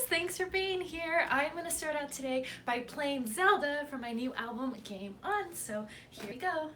thanks for being here. I'm going to start out today by playing Zelda from my new album, Game On. So here we go.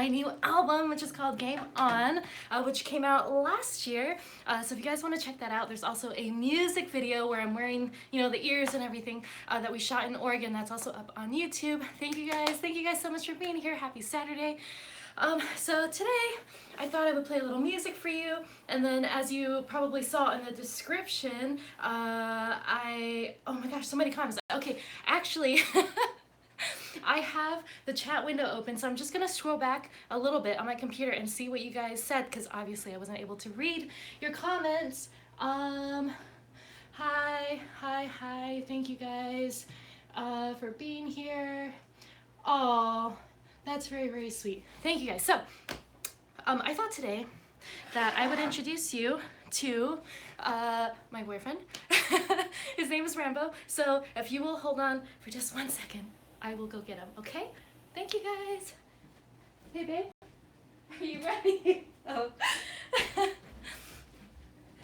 my new album, which is called Game On, which came out last year. So if you guys want to check that out, there's also a music video where I'm wearing, you know, the ears and everything that we shot in Oregon. That's also up on YouTube. Thank you guys so much for being here. Happy Saturday. So today I thought I would play a little music for you, and then as you probably saw in the description, oh my gosh, so many comments. Okay, actually, I have the chat window open, so I'm just gonna scroll back a little bit on my computer and see what you guys said, because obviously I wasn't able to read your comments. Hi, thank you guys for being here. Oh, that's very, very sweet. Thank you guys. So, I thought today that I would introduce you to my boyfriend. His name is Rambo. So if you will hold on for just 1 second, I will go get him, okay? Thank you guys. Hey babe, are you ready? Oh.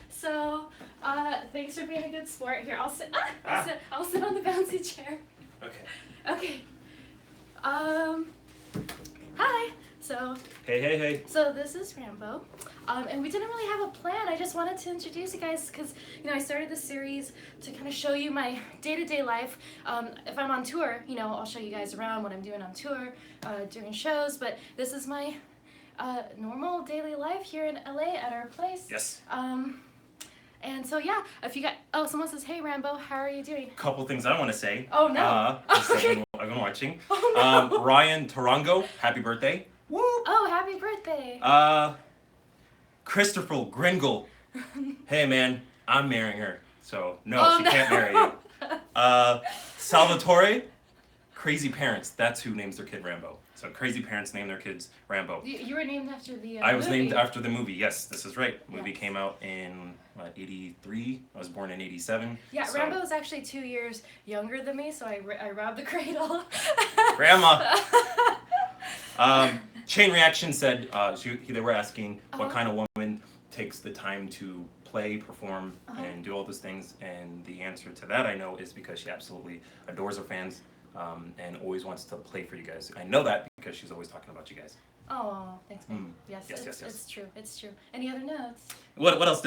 So, thanks for being a good sport. Here, I'll sit on the bouncy chair. Okay. Okay. Hi. So. Hey. So this is Rambo, and we didn't really have a plan. I just wanted to introduce you guys because, you know, I started this series to kind of show you my day-to-day life. If I'm on tour, you know, I'll show you guys around what I'm doing on tour, doing shows. But this is my normal daily life here in LA at our place. Yes. And so yeah, if you got, oh, someone says, hey Rambo, how are you doing? Couple things I want to say. Oh no. Okay. I've been watching. Oh no. Ryan Tarango, happy birthday. Woo. Oh, happy birthday. Christopher Gringle. Hey man, I'm marrying her. So no, she can't marry you. Salvatore, crazy parents. That's who names their kid Rambo. So crazy parents name their kids Rambo. You were named after the I was movie. named after the movie. Yes, this is right. The movie Yes. came out in 83. I was born in 87. Yeah, so. Rambo was actually 2 years younger than me, so I robbed the cradle. Grandma. Chain Reaction said they were asking what kind of woman takes the time to play, perform, and do all those things, and the answer to that I know is because she absolutely adores her fans and always wants to play for you guys. I know that because she's always talking about you guys. Oh, thanks, babe. Yes. Yes. It's true. Any other notes? What else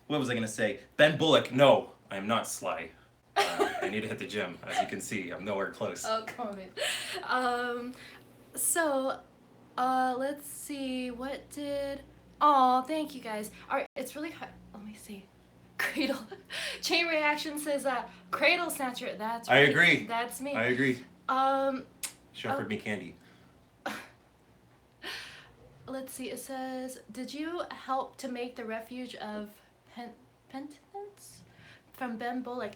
what was I gonna say? Ben Bullock, no, I am not Sly. I need to hit the gym. As you can see, I'm nowhere close. Oh, come on, babe. So, let's see, what did, oh, thank you guys. Alright, it's really hard, let me see. Cradle. Chain Reaction says, Cradle Snatcher, that's right. I agree. That's me. I agree. She offered me candy. Let's see, it says, did you help to make the Refuge of Penitence? From Ben Bullock.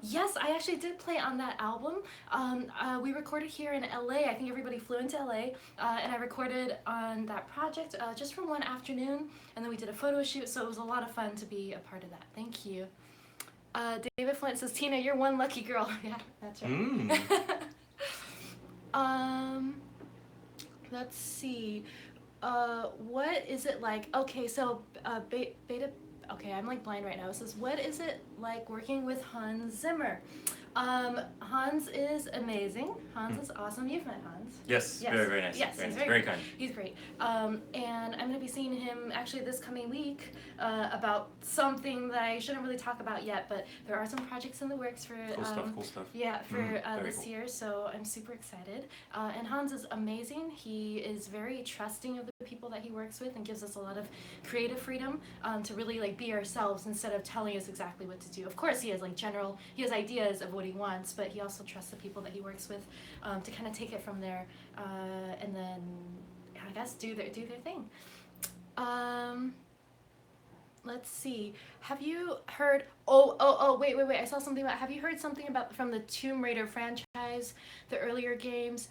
Yes, I actually did play on that album. We recorded here in LA. I think everybody flew into LA, and I recorded on that project just for one afternoon, and then we did a photo shoot, so it was a lot of fun to be a part of that. Thank you. David Flint says, Tina, you're one lucky girl. Yeah, that's right. Let's see. What is it like? Okay, so beta. Okay, I'm like blind right now. It says, what is it like working with Hans Zimmer? Hans is amazing. Hans is awesome. You've met Hans. Yes. Very, very nice. Yes, very he's nice. Very kind. He's great. And I'm going to be seeing him actually this coming week about something that I shouldn't really talk about yet, but there are some projects in the works for Cool stuff. Yeah, for this cool. year, so I'm super excited. And Hans is amazing. He is very trusting of the people that he works with and gives us a lot of creative freedom to really like be ourselves instead of telling us exactly what to do. Of course, he has ideas of what he wants, but he also trusts the people that he works with to kind of take it from there and then I guess do their thing. Let's see. Have you heard? Wait. I saw something about. Have you heard something about from the Tomb Raider franchise, the earlier games?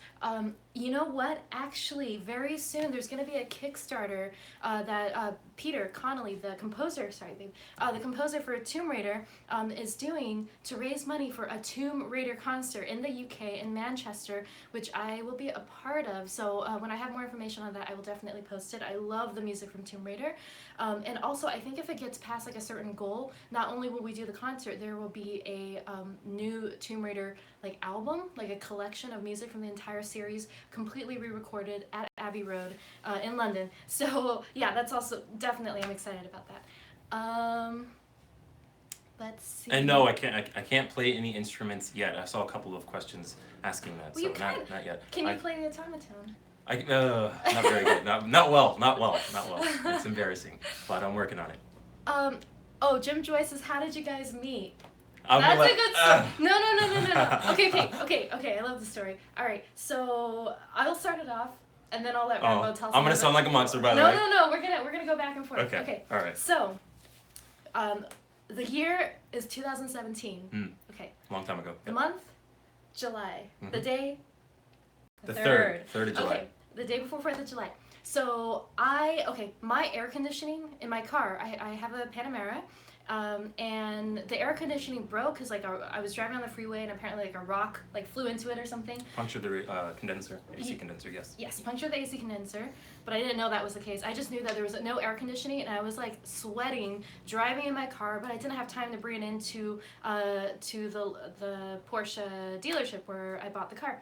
You know what? Actually, very soon there's going to be a Kickstarter that Peter Connolly, the composer for Tomb Raider, is doing to raise money for a Tomb Raider concert in the UK in Manchester, which I will be a part of. So when I have more information on that, I will definitely post it. I love the music from Tomb Raider, and also I think if it gets past like a certain goal, not only will we do the concert, there will be a new Tomb Raider like album, like a collection of music from the entire series, completely re-recorded at Abbey Road in London. So yeah, that's also definitely, I'm excited about that. Let's see. And no, I can't play any instruments yet. I saw a couple of questions asking that, Well, so you can. not yet. Can you play the automaton? Not very good. Not well. It's embarrassing, but I'm working on it. Oh, Jim Joy says, how did you guys meet? I'm That's gonna a good story. No. Okay. I love the story. All right, so I'll start it off, and then I'll let Rambo tell. I'm gonna sound like a monster, by the way. No. We're gonna go back and forth. Okay. All right. So, the year is 2017. Okay. Long time ago. The month, July. The day, the 3rd of July. Okay. The day before 4th of July. So my air conditioning in my car, I have a Panamera, and the air conditioning broke because like I was driving on the freeway and apparently like a rock like flew into it or something. Punctured the condenser, AC condenser, yes. Yes, punctured the AC condenser, but I didn't know that was the case. I just knew that there was no air conditioning and I was like sweating driving in my car, but I didn't have time to bring it into to the Porsche dealership where I bought the car.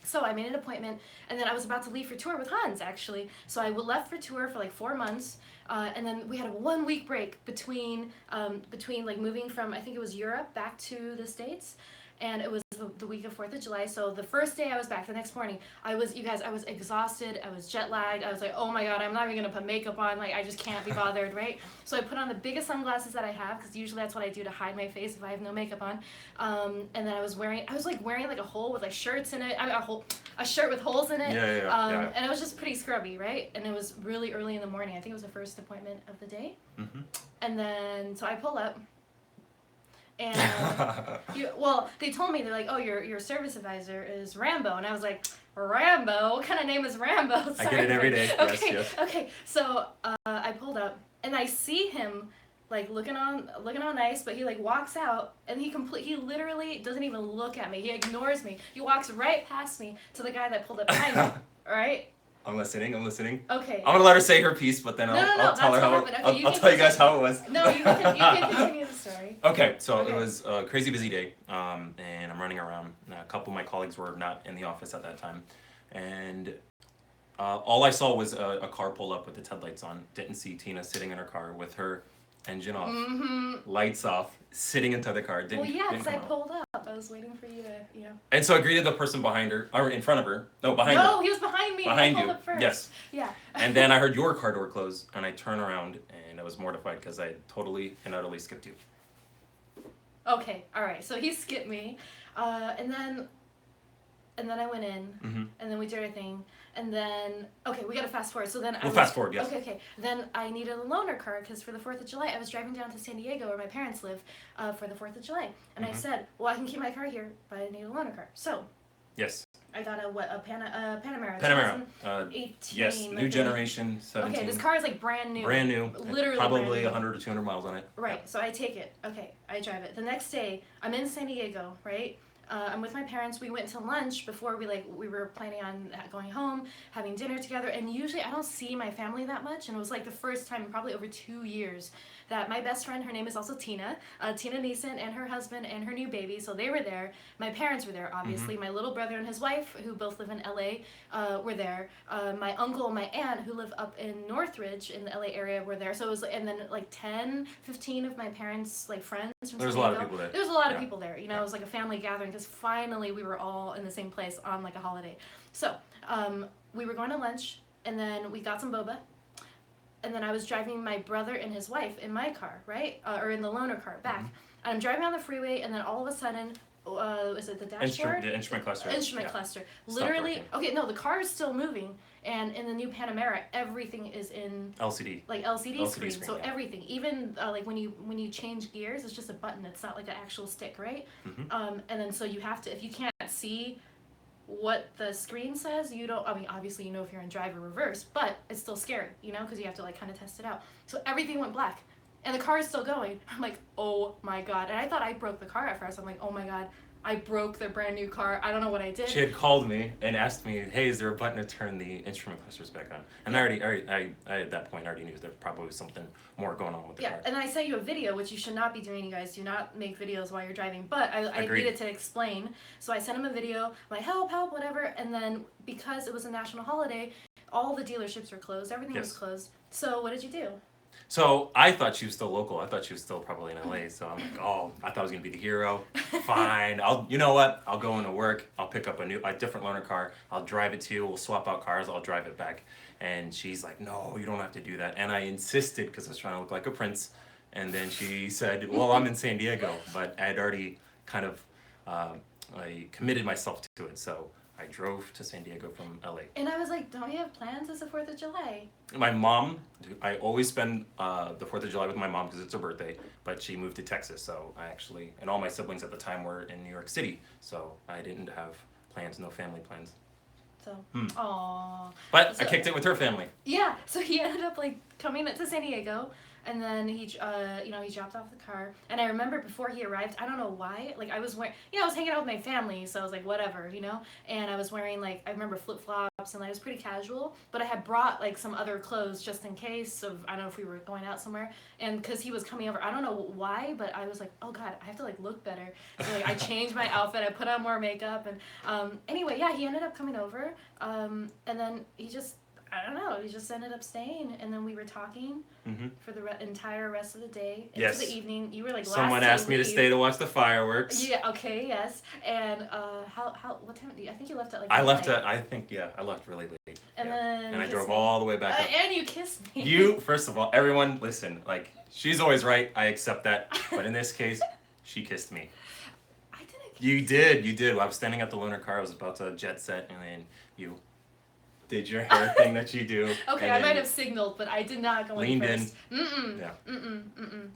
So I made an appointment, and then I was about to leave for tour with Hans, actually. So I left for tour for like 4 months, and then we had a 1 week break between like moving from, I think it was Europe back to the States, and it was the week of 4th of July. So the first day I was back, the next morning, I was exhausted, I was jet lagged, I was like, oh my god, I'm not even gonna put makeup on, like I just can't be bothered, right? So I put on the biggest sunglasses that I have, because usually that's what I do to hide my face if I have no makeup on. And then I was wearing like a hole with like shirts in it, a shirt with holes in it. Yeah. And it was just pretty scrubby, right? And it was really early in the morning. I think it was the first appointment of the day. And then, so I pull up. And they told me, they're like, oh, your service advisor is Rambo, and I was like, Rambo? What kind of name is Rambo? I get it every day. Okay, yes. Okay. So I pulled up, and I see him like looking all nice, but he like walks out, and he literally doesn't even look at me. He ignores me. He walks right past me to the guy that pulled up behind me. All right. I'm listening. Okay. I'm gonna let her say her piece, but then I'll tell her how. Okay, I'll tell you guys how it was. No, you can continue the story. Okay, so it was a crazy busy day, and I'm running around. A couple of my colleagues were not in the office at that time, and all I saw was a car pull up with its headlights on. Didn't see Tina sitting in her car with her engine off, lights off, sitting inside the car. Well, yeah, because I pulled up. I was waiting for you to, And so I greeted the person behind her, or in front of her. No, behind her. No, he was behind me. Behind I pulled you. up first. Yes. Yeah. And then I heard your car door close, and I turned around, and I was mortified because I totally and utterly skipped you. Okay, all right. So he skipped me, and then I went in, and then we did our thing, and then we gotta fast forward. So then fast forward, yes. Okay. Then I needed a loaner car because for the 4th of July I was driving down to San Diego where my parents live for the 4th of July, and I said, well, I can keep my car here, but I need a loaner car. So yes. I got a Panamera. Panamera. 18. Yes, new generation, 17. Okay, this car is like brand new. Brand new. Literally probably brand new. 100 or 200 miles on it. Right, so I take it. Okay, I drive it. The next day, I'm in San Diego, right? I'm with my parents. We went to lunch before we were planning on going home, having dinner together. And usually I don't see my family that much. And it was like the first time in probably over 2 years that my best friend, her name is also Tina, Tina Neeson, and her husband and her new baby. So they were there. My parents were there, obviously. My little brother and his wife, who both live in LA, were there. My uncle and my aunt, who live up in Northridge in the LA area, were there. So it was, and then like 10, 15 of my parents' like friends from There was a San lot of Diego. people there. There was a lot of people there. It was like a family gathering because finally we were all in the same place on like a holiday. So we were going to lunch, and then we got some boba. And then I was driving my brother and his wife in my car, right? Or in the loaner car back. And I'm driving on the freeway, and then all of a sudden, is it the dashboard? The instrument cluster. Instrument cluster. Literally, the car is still moving, and in the new Panamera, everything is in LCD. Like LCD screen. So yeah. everything, even like when you change gears, it's just a button. It's not like an actual stick, right? And then so you have to, if you can't see what the screen says, you don't, obviously you know if you're in drive or reverse, but it's still scary, because you have to like kind of test it out. So everything went black, and the car is still going. I'm like, oh my god. And I thought I broke the car at first. I'm like, oh my god, I broke their brand new car. I don't know what I did. She had called me and asked me, "Hey, is there a button to turn the instrument clusters back on?" And I at that point already knew there probably was something more going on with the car. And then I sent you a video, which you should not be doing, you guys. Do not make videos while you're driving. But I needed to explain. So I sent him a video, like, help, whatever. And then because it was a national holiday, all the dealerships were closed. Everything was closed. So what did you do? So I thought she was still local. I thought she was still probably in LA. So I'm like, oh, I thought I was gonna be the hero. Fine. You know what? I'll go into work. I'll pick up a different loaner car. I'll drive it to you. We'll swap out cars. I'll drive it back. And she's like, no, you don't have to do that. And I insisted because I was trying to look like a prince. And then she said, well, I'm in San Diego, but I had already kind of I committed myself to it. So I drove to San Diego from LA. And I was like, don't you have plans as the 4th of July? My mom, I always spend the 4th of July with my mom because it's her birthday, but she moved to Texas. So and all my siblings at the time were in New York City. So I didn't have plans, no family plans. So, aww. But I kicked it with her family. Yeah, so he ended up like coming to San Diego. And then he dropped off the car. And I remember before he arrived, I don't know why, like I was wearing, I was hanging out with my family, so I was like, whatever, And I was wearing like, I remember flip-flops, and I was pretty casual. But I had brought like some other clothes just in case I don't know if we were going out somewhere. And because he was coming over, I don't know why, but I was like, oh God, I have to like look better. So like I changed my outfit, I put on more makeup, and anyway, yeah, he ended up coming over. And then he just ended up staying, and then we were talking for the entire rest of the day into the evening. You were like, someone asked me to stay to watch the fireworks. Yeah. Okay. Yes. And what time? I think you left at like. I left really late. And then. And I drove all the way back up. And you kissed me. You, first of all, everyone, listen. Like, she's always right. I accept that. But in this case, she kissed me. I didn't. You did. I was standing at the loaner car. I was about to jet set, and then you did your hair thing that you do. Okay, I might have signaled, but I did not go in first. Leaned in. Yeah.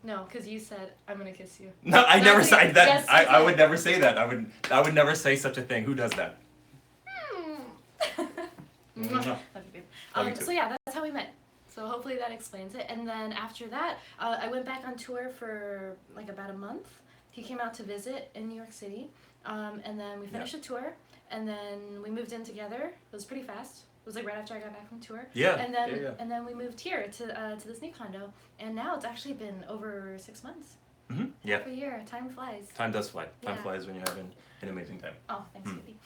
No, because you said, I'm going to kiss you. No, I never said that. Yes, I would never say that. I would never say such a thing. Who does that? Love you, babe. So yeah, that's how we met. So hopefully that explains it. And then after that, I went back on tour for like about a month. He came out to visit in New York City. And then we finished the tour. And then we moved in together. It was pretty fast. It was like right after I got back from tour. Yeah. And then we moved here to this new condo. And now it's actually been over 6 months. Mm-hmm. Yeah. Half a year. Time flies. Time does fly. Time flies when you're having an amazing time. Oh, thanks, baby.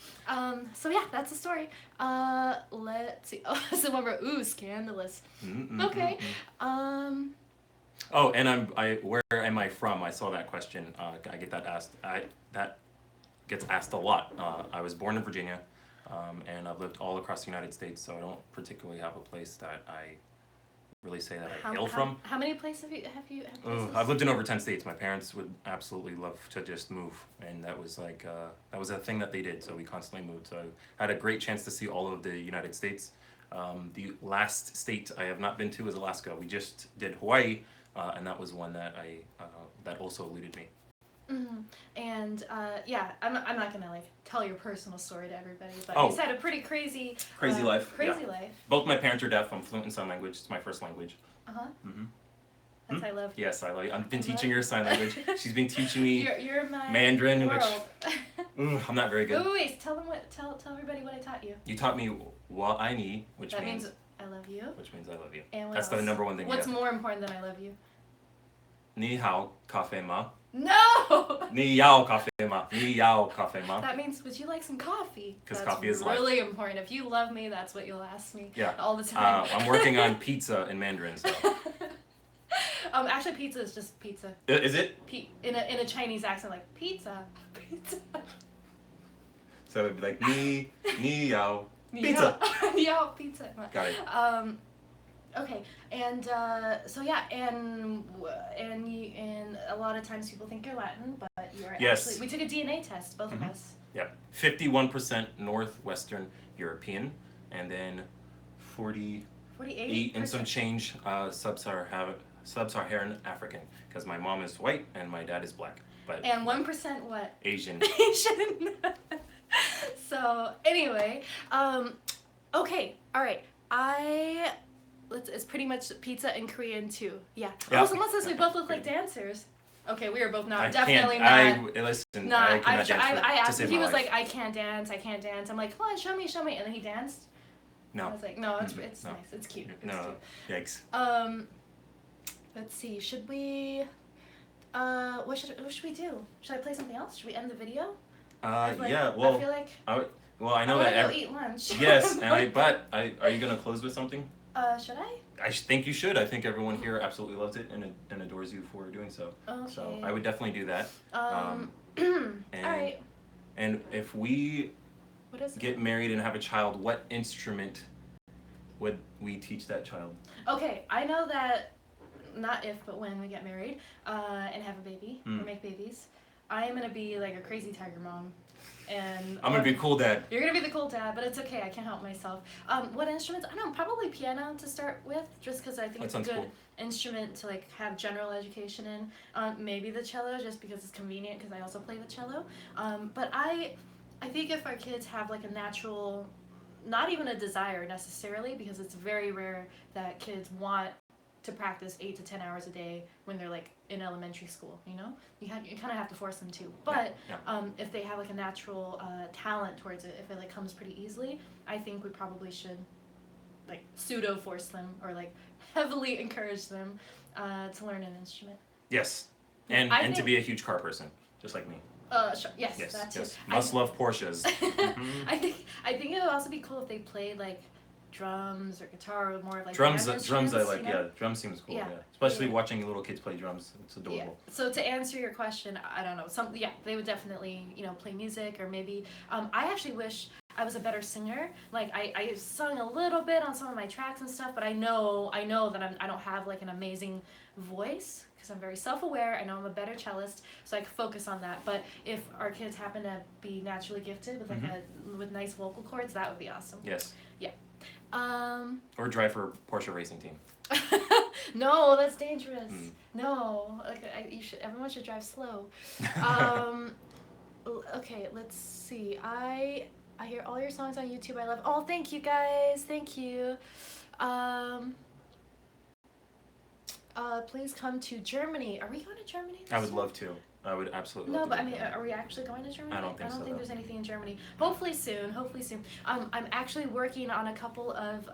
So yeah, that's the story. Let's see. Oh, someone wrote, scandalous. Okay. Oh, and where am I from? I saw that question. I get that asked. That gets asked a lot. I was born in Virginia, and I've lived all across the United States, so I don't particularly have a place that I really say that I hail from. How many places have you I've lived in over 10 states. My parents would absolutely love to just move, and that was like that was a thing that they did, so we constantly moved. So I had a great chance to see all of the United States. The last state I have not been to is Alaska. We just did Hawaii, and that was one that that also eluded me. Mm-hmm. And I'm not gonna like tell your personal story to everybody, but he's had a pretty crazy life. Crazy life. Both my parents are deaf. I'm fluent in sign language. It's my first language. That's I love. Yes, I love you. I've been teaching her sign language. She's been teaching me you're my Mandarin, world. which I'm not very good. Wait, tell everybody what I taught you. You taught me wa ai ni, which means I love you. Which means I love you. And that's the number one thing. What's more important than I love you? Ni hao cafe ma. No! Ni yao cafe ma. Ni yao cafe ma. That means, would you like some coffee? Because coffee is life. Really important. If you love me, that's what you'll ask me. Yeah. All the time. I'm working on pizza in Mandarin, so. Actually, pizza is just pizza. Is it? In a Chinese accent, like pizza. So it'd be like ni yao pizza. Ni yao pizza. Got it. Okay, and so yeah, and a lot of times people think you're Latin, but you're actually. We took a DNA test, both of us. Yeah, 51% Northwestern European, and then 48 and some change sub-Saharan African, because my mom is white and my dad is black. And 1% what? Asian. Asian. So anyway, okay, all right, it's pretty much pizza and Korean too. Yeah. Oh, someone says we both look like dancers. Okay, we are both not. I Definitely can't. not. Listen. Not. I cannot dance I to asked him. save He my was life. like, I can't dance. I can't dance. I'm like, come on, show me, show me. And then he danced. No. I was like, no, it's No. nice. It's cute. It's No. cute. Yikes. Let's see. Should we? What should we do? Should I play something else? Should we end the video? Yeah. Well, I feel like. I know I that. want to go eat lunch. Yes, are you gonna close with something? Should I? I think you should. I think everyone here absolutely loves it and adores you for doing so. Okay. So I would definitely do that. All right. And if we What is get married and have a child, what instrument would we teach that child? Okay, I know that. Not if, but when we get married and have a baby or make babies, I am gonna be like a crazy tiger mom, and I'm gonna be a cool dad. You're gonna be the cool dad, but it's okay. I can't help myself. What instruments? I don't know. Probably piano to start with, just because I think it's a good instrument to like have general education in. Maybe the cello, just because it's convenient. Because I also play the cello. But I think if our kids have like a natural, not even a desire necessarily, because it's very rare that kids want to practice 8 to 10 hours a day when they're like in elementary school, you know? You kind of have to force them to. But if they have like a natural talent towards it, if it like comes pretty easily, I think we probably should like pseudo force them or like heavily encourage them to learn an instrument. Yes, and to be a huge car person, just like me. Sure. Yes, that too. Must love Porsches. I think it would also be cool if they played like drums or guitar or more like drums I like, you know? drums seems cool, especially watching little kids play drums, it's adorable. Yeah. So to answer your question, I don't know, they would definitely, play music, or maybe I actually wish I was a better singer. Like I sung a little bit on some of my tracks and stuff, but I know that I don't have like an amazing voice, because I'm very self-aware. I know I'm a better cellist, so I can focus on that. But if our kids happen to be naturally gifted with like with nice vocal cords, that would be awesome. Yes. Yeah. Or drive for Porsche racing team. No, that's dangerous. No, like everyone should drive slow. Okay, let's see. I hear all your songs on YouTube. I love. Oh, thank you guys. Thank you. Please come to Germany. Are we going to Germany this I would year? love to. I would absolutely No, love but to. I mean, are we actually going to Germany? I don't think so, there's anything in Germany. Hopefully soon. I'm actually working on a couple of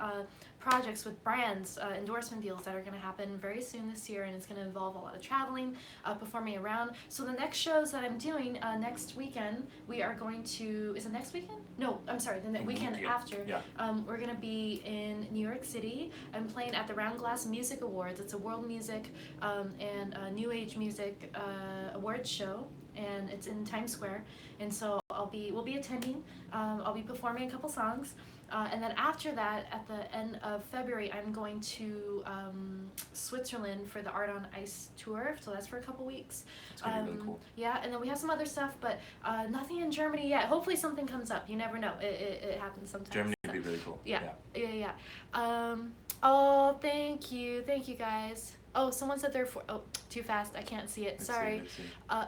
projects with brands, endorsement deals that are going to happen very soon this year, and it's going to involve a lot of traveling, performing around. So the next shows that I'm doing next weekend, we are going to. Is it next weekend? No, I'm sorry. The weekend after. Yeah. We're going to be in New York City. I'm playing at the Round Glass Music Awards. It's a world music and new age music awards show, and it's in Times Square. And so we'll be attending. I'll be performing a couple songs. And then after that, at the end of February, I'm going to Switzerland for the Art on Ice tour. So that's for a couple weeks. It's gonna be really cool. Yeah, and then we have some other stuff, but nothing in Germany yet. Hopefully something comes up. You never know. It happens sometimes. Germany would be really cool. Yeah. Oh, thank you guys. Oh, someone said they're too fast. I can't see it. Sorry.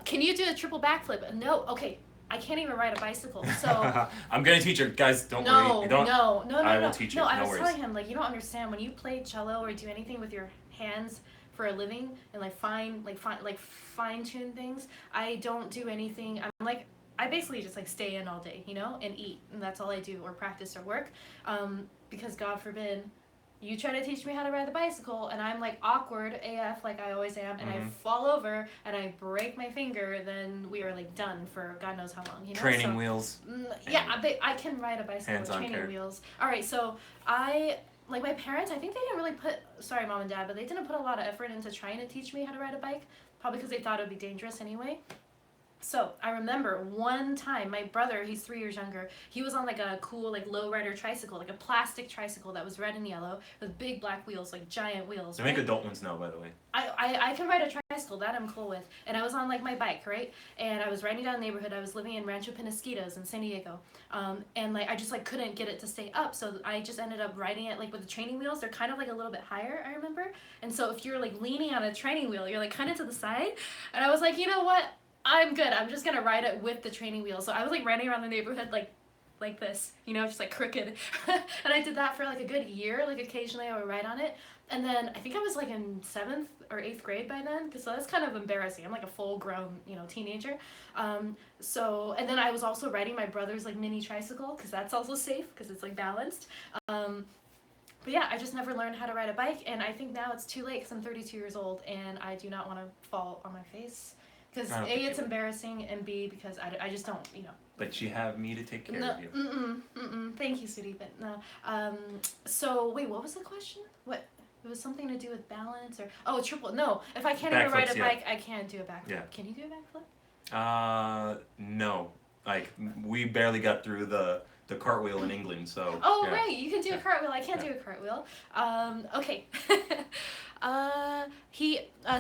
Can you do a triple backflip? No. Okay. I can't even ride a bicycle, so I'm gonna teach her, guys. Don't worry. No. I will teach you. No, I no was worries. telling him, like, you don't understand, when you play cello or do anything with your hands for a living and like fine tune things. I don't do anything. I basically just like stay in all day, and eat, and that's all I do, or practice or work, because God forbid you try to teach me how to ride the bicycle and I'm like awkward AF like I always am, and I fall over and I break my finger, then we are like done for God knows how long, Training wheels. Yeah, I can ride a bicycle with training wheels. Alright, so my parents, I think they didn't really put, sorry mom and dad, but they didn't put a lot of effort into trying to teach me how to ride a bike, probably because they thought it would be dangerous anyway. So I remember one time, my brother, he's 3 years younger, he was on like a cool like lowrider tricycle, like a plastic tricycle that was red and yellow with big black wheels, like giant wheels. They make adult ones now, by the way. I can ride a tricycle, that I'm cool with. And I was on like my bike, right? And I was riding down the neighborhood. I was living in Rancho Penasquitos in San Diego. And like I just like couldn't get it to stay up. So I just ended up riding it like with the training wheels. They're kind of like a little bit higher, I remember. And so if you're like leaning on a training wheel, you're like kind of to the side. And I was like, you know what? I'm good. I'm just gonna ride it with the training wheels. So I was like riding around the neighborhood like this, just like crooked. And I did that for like a good year. Like occasionally I would ride on it. And then I think I was like in 7th or 8th grade by then, because that's kind of embarrassing. I'm like a full grown, teenager. And then I was also riding my brother's like mini tricycle, because that's also safe, because it's like balanced. But yeah, I just never learned how to ride a bike, and I think now it's too late because I'm 32 years old and I do not want to fall on my face. Because A, it's embarrassing, and B, because I just don't. But you have me to take care of you. Thank you, sweetie, but no. So, wait, what was the question? What? It was something to do with balance or triple. No, if I can't even ride a bike, I can't do a backflip. Yeah. Can you do a backflip? No. Like, we barely got through the cartwheel in England, so. Oh, yeah. Right, you can do a cartwheel. I can't do a cartwheel. Okay.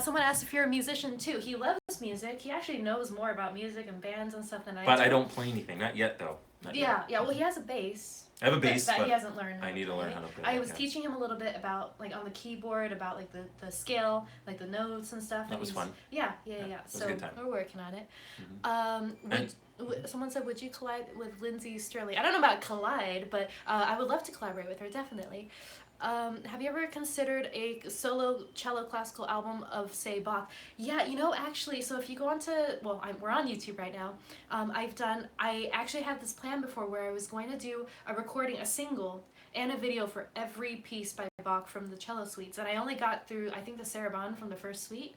Someone asked if you're a musician too. He loves music. He actually knows more about music and bands and stuff than I do. But I don't play anything. Not yet, though. Not yet. Well, he has a bass. I have a bass, but he hasn't learned. I need to learn how to play. I was teaching him a little bit about, like, on the keyboard, about, like, the scale, like, the notes and stuff. That was fun. Yeah. So we're working on it. Mm-hmm. Someone said, would you collide with Lindsay Sterling? I don't know about collide, but I would love to collaborate with her, definitely. Have you ever considered a solo cello classical album of, say, Bach? Yeah, actually, so if you go we're on YouTube right now. I actually had this plan before where I was going to do a single and a video for every piece by Bach from the cello suites, and I only got through, I think, the Sarabande from the first suite.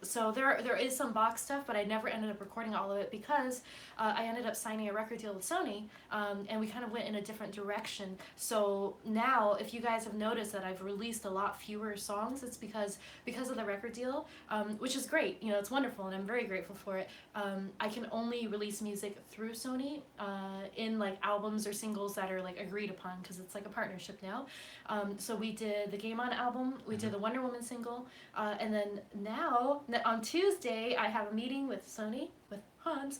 So there is some Bach stuff, but I never ended up recording all of it because I ended up signing a record deal with Sony, and we kind of went in a different direction. So now, if you guys have noticed that I've released a lot fewer songs, it's because of the record deal, which is great. It's wonderful, and I'm very grateful for it. I can only release music through Sony in like albums or singles that are like agreed upon, because it's like a partnership now. So we did the Game On album, we did the Wonder Woman single, and then now on Tuesday I have a meeting with Sony, with Hans,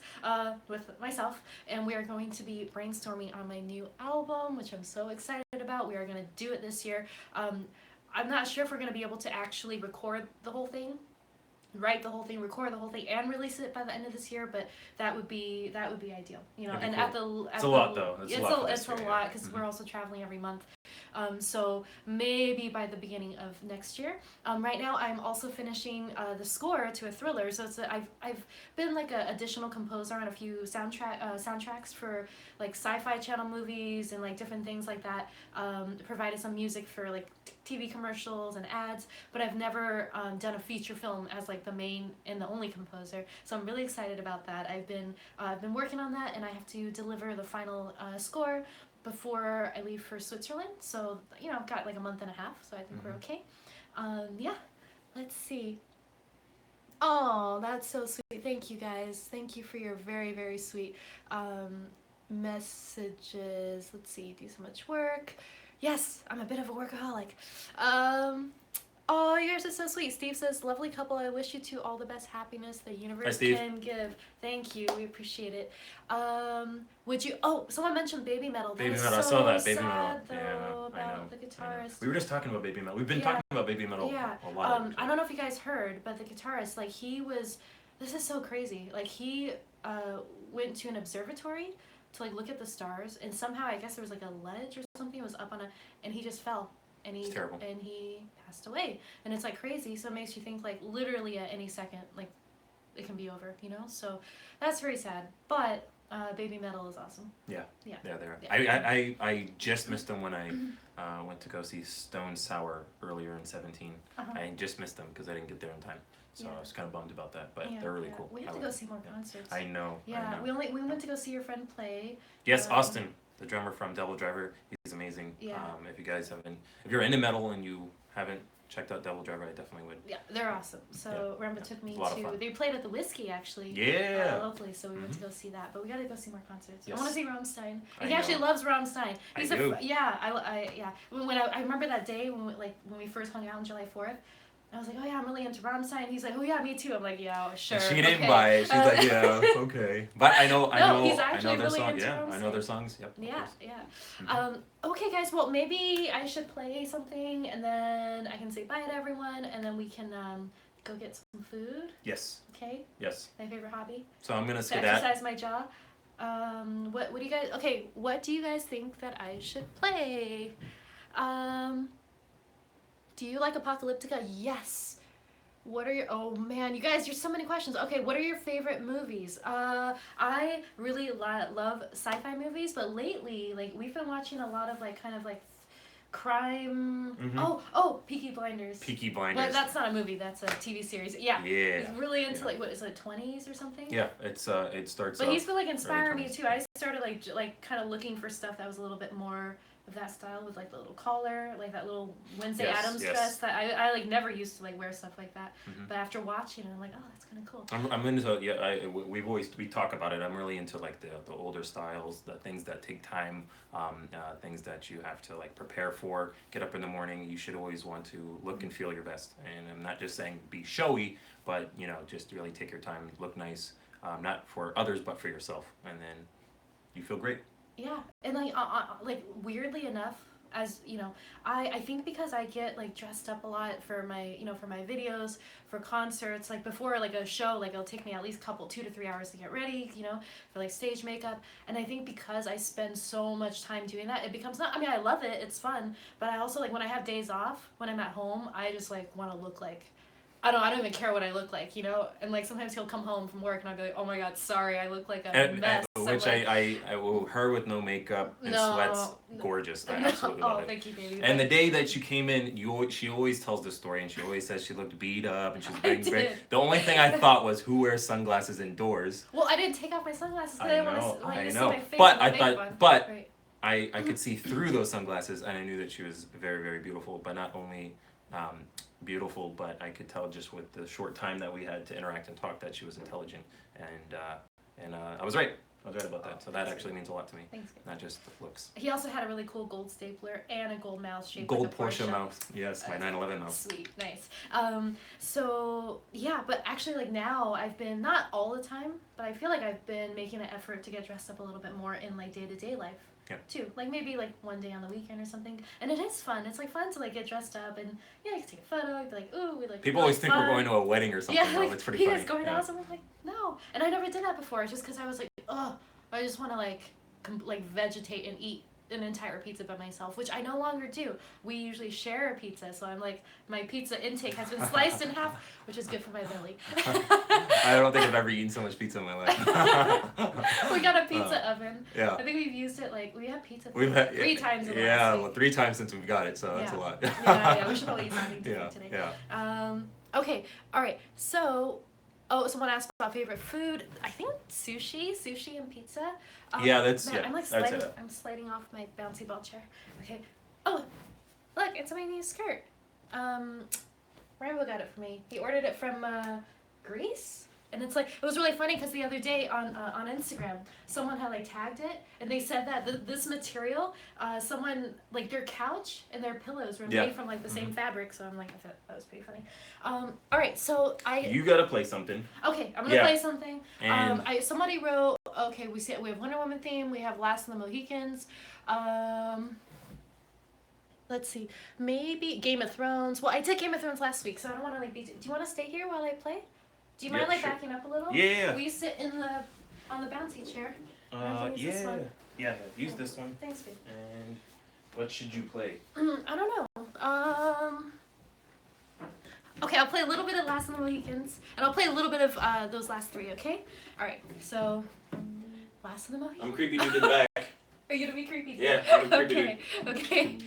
with myself, and we are going to be brainstorming on my new album, which I'm so excited about. We are going to do it this year. I'm not sure if we're going to be able to actually record the whole thing, write the whole thing, record the whole thing, and release it by the end of this year. But that would be ideal, And cool. It's a lot, though. It's a lot because we're also traveling every month. So maybe by the beginning of next year. Right now, I'm also finishing the score to a thriller. So I've been like an additional composer on a few soundtracks for like Sci-Fi Channel movies and like different things like that. Provided some music for like TV commercials and ads, but I've never done a feature film as like the main and the only composer. So I'm really excited about that. I've been working on that, and I have to deliver the final score before I leave for Switzerland. So I've got like a month and a half, so I think we're okay. Let's see. Oh, that's so sweet. Thank you guys. Thank you for your very, very sweet messages. Let's see. Do so much work. Yes, I'm a bit of a workaholic. Oh, yours is so sweet. Steve says, lovely couple. I wish you two all the best happiness the universe can give. Thank you. We appreciate it. Would you... Oh, someone mentioned Babymetal. Babymetal. I saw that. Babymetal. Yeah, I know. The guitarist. We were just talking about Babymetal. We've been talking about Babymetal a lot. I don't know if you guys heard, but the guitarist, like, he was... This is so crazy. Like, he went to an observatory to, like, look at the stars, and somehow, I guess there was, like, a ledge or something. It was up on and he just fell. And it's terrible. And he passed away. And it's like crazy, so it makes you think like literally at any second, like it can be over, So that's very sad. But Babymetal is awesome. Yeah, they're there. Yeah. I just missed them when I went to go see Stone Sour earlier in 17. I just missed them because I didn't get there in time. So I was kind of bummed about that, but they're really cool. We have to go see more concerts. I know. Yeah, we went to go see your friend play. Yes, Austin, the drummer from Devil Driver. He's amazing. Yeah. If you're into metal and you haven't checked out Devil Driver, I definitely would. Yeah, they're awesome. So Rambo took me to. They played at the Whiskey actually. Locally, so we went to go see that. But we got to go see more concerts. Yes. I want to see Rammstein. He actually loves Rammstein. He's I remember that day when we first hung out on July 4th. I was like, oh yeah, I'm really into Rammstein. He's like, oh yeah, me too. I'm like, yeah, sure. She didn't buy it. She's like, yeah, okay. But I know their really songs. Yeah, I know their songs. Yep. Yeah. Okay, guys. Well, maybe I should play something, and then I can say bye to everyone, and then we can go get some food. Yes. Okay. Yes. My favorite hobby. So I'm gonna exercise my jaw. What do you guys? Okay, what do you guys think that I should play? Do you like Apocalyptica? Yes. What are your, oh man, you guys, there's so many questions. Okay, what are your favorite movies? I really love sci-fi movies, but lately, like, we've been watching a lot of, like, kind of, like, crime. Peaky Blinders. Peaky Blinders. But that's not a movie, that's a TV series. Yeah. Yeah. He's really into, like, what is it, 20s or something? Yeah, it's it starts But he's been, like, inspiring me, 20s. too. I started, like, kind of looking for stuff that was a little bit more of that style with like the little collar, like that little Wednesday Addams dress that I like never used to like wear stuff like that. But after watching it, I'm like, oh, that's kind of cool. I'm into we talk about it. I'm really into like the older styles, the things that take time, things that you have to like prepare for. Get up in the morning. You should always want to look and feel your best. And I'm not just saying be showy, but you know, just really take your time, look nice, not for others but for yourself, and then you feel great. Yeah, and like weirdly enough, as you know, I think because I get like dressed up a lot for my for my videos, for concerts, like before like a show, like it'll take me at least 2 to 3 hours to get ready, for like stage makeup, and I think because I spend so much time doing that, it becomes not. I mean, I love it, it's fun, but I also like when I have days off, when I'm at home, I just like want to look like. I don't even care what I look like, and like sometimes he'll come home from work and I'll be like, oh my god, sorry, I look like a mess. Which like, I will, her with no makeup and sweats, gorgeous. I absolutely love it. Thank you, baby. And the day that you came in, she always tells the story, and she always says she looked beat up and she was very. The only thing I thought was who wears sunglasses indoors. Well, I didn't take off my sunglasses because I didn't want to see my face. But I thought, right. I could see through those sunglasses, and I knew that she was very, very beautiful. But not only beautiful, but I could tell just with the short time that we had to interact and talk that she was intelligent, and I was right. I was right about that. So that actually means a lot to me. Thanks. Not just the looks. He also had a really cool gold stapler and a gold mouse shaped gold like a Porsche mouse. Yes, my 911 mouse. Sweet, nice. So yeah, but actually like now I've been not all the time, but I feel like I've been making an effort to get dressed up a little bit more in like day-to-day life. Yeah. Too. Like maybe like one day on the weekend or something. And it is fun. It's like fun to like get dressed up and you can take a photo, be like, ooh, we like people always think we're going to a wedding or something. Yeah, like, it's pretty funny. He is going out, and I'm like, no. And I never did that before, just because I was like, oh, I just want to like vegetate and eat an entire pizza by myself, which I no longer do. We usually share a pizza, so I'm like, my pizza intake has been sliced in half, which is good for my belly. I don't think I've ever eaten so much pizza in my life. We got a pizza oven. Yeah. I think we've used it like, we had pizza 3 times in the last week. 3 times since we've got it, so that's a lot. Yeah, we should probably eat something different today. Yeah. Okay, alright, so, someone asked about favorite food. I think sushi and pizza. I'm sliding off my bouncy ball chair. Okay. Oh, look, it's my new skirt. Rambo got it for me. He ordered it from Greece. And it's like, it was really funny because the other day on Instagram, someone had like tagged it and they said that this material, someone, like their couch and their pillows were made from like the same fabric. So I'm like, I thought that was pretty funny. All right, so You gotta play something. Okay, I'm gonna play something. Somebody wrote, okay, we have Wonder Woman theme, we have Last of the Mohicans. Let's see, maybe Game of Thrones. Well, I did Game of Thrones last week, so I don't want to like be. Do you want to stay here while I play? Do you mind backing up a little? Yeah. Will you sit on the bouncy chair? Yeah. Use this one. Thanks, babe. And what should you play? I don't know. Okay, I'll play a little bit of Last of the Mohicans, and I'll play a little bit of those last 3. Okay. All right. So, Last of the Mohicans. I'm creepy dude in the back. Are you gonna be creepy? Yeah, I'm a creepy dude. Okay.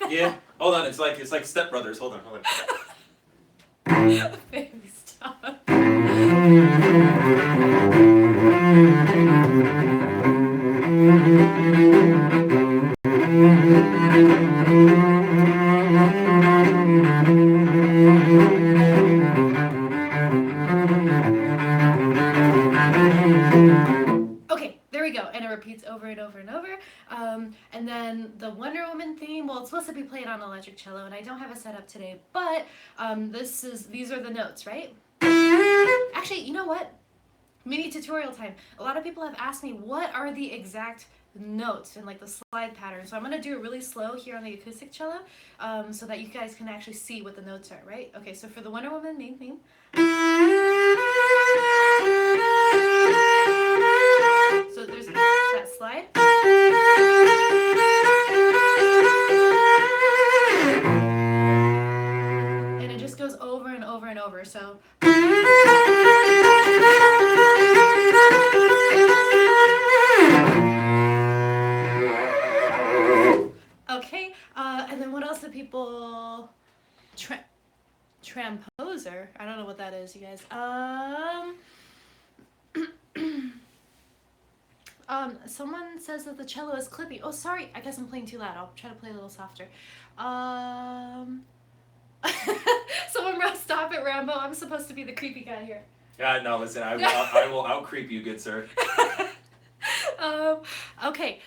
Yeah. Hold on. It's like Step Brothers. Hold on. Baby, stop. Okay, go. And it repeats over and over and over. And then the Wonder Woman theme, well, it's supposed to be played on electric cello, and I don't have a setup today, but these are the notes, right? Actually, you know what? Mini tutorial time. A lot of people have asked me what are the exact notes and like the slide pattern. So I'm gonna do it really slow here on the acoustic cello, so that you guys can actually see what the notes are, right? Okay, so for the Wonder Woman main theme. So there's that slide. And it just goes over and over and over. So okay, and then what else do people tramposer? I don't know what that is, you guys. Someone says that the cello is clippy. Oh, sorry. I guess I'm playing too loud. I'll try to play a little softer. Someone wrote, "Stop it, Rambo. I'm supposed to be the creepy guy here." Yeah, no, listen, I will out creep you, good sir. Okay,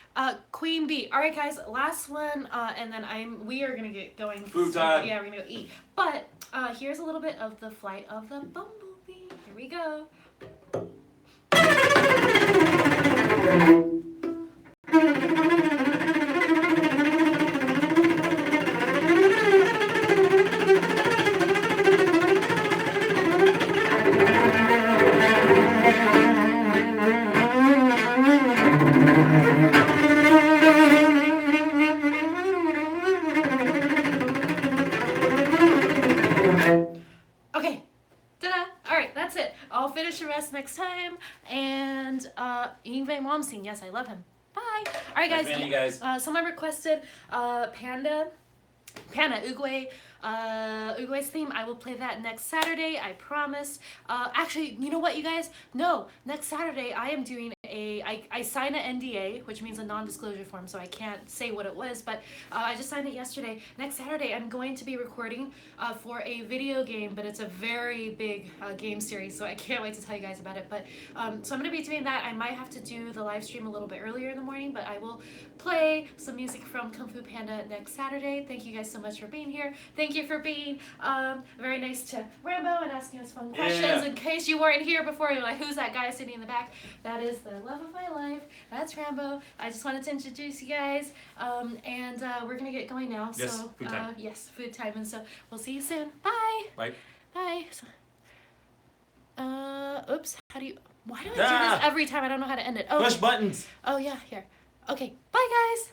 Queen Bee. All right, guys, last one, and then we are gonna get going. Food time. Yeah, we're gonna go eat. But here's a little bit of the Flight of the Bumblebee. Here we go. Okay, ta-da! All right, that's it. I'll finish the rest next time. And Yngwie Malmsteen, yes, I love him. Bye. All right, guys. You guys. Someone requested Panda Uguay's theme. I will play that next Saturday, I promise. Actually, you know what, you guys? No, next Saturday I am doing I signed an NDA, which means a non-disclosure form, so I can't say what it was, but I just signed it yesterday. Next Saturday I'm going to be recording for a video game, but it's a very big game series, so I can't wait to tell you guys about it. But so I'm going to be doing that. I might have to do the live stream a little bit earlier in the morning, but I will play some music from Kung Fu Panda next Saturday. Thank you guys so much for being here. Thank you for being very nice to Rambo and asking us fun questions. Yeah. In case you weren't here before, you're like, who's that guy sitting in the back? That is the love of my life. That's Rambo. I just wanted to introduce you guys, and we're gonna get going now. Yes, so food time. yes, food time, and so we'll see you soon. Bye. Bye. Bye. Oops. How do you? Why do I do this every time? I don't know how to end it. Oh. Push buttons. Oh yeah. Here. Okay. Bye, guys.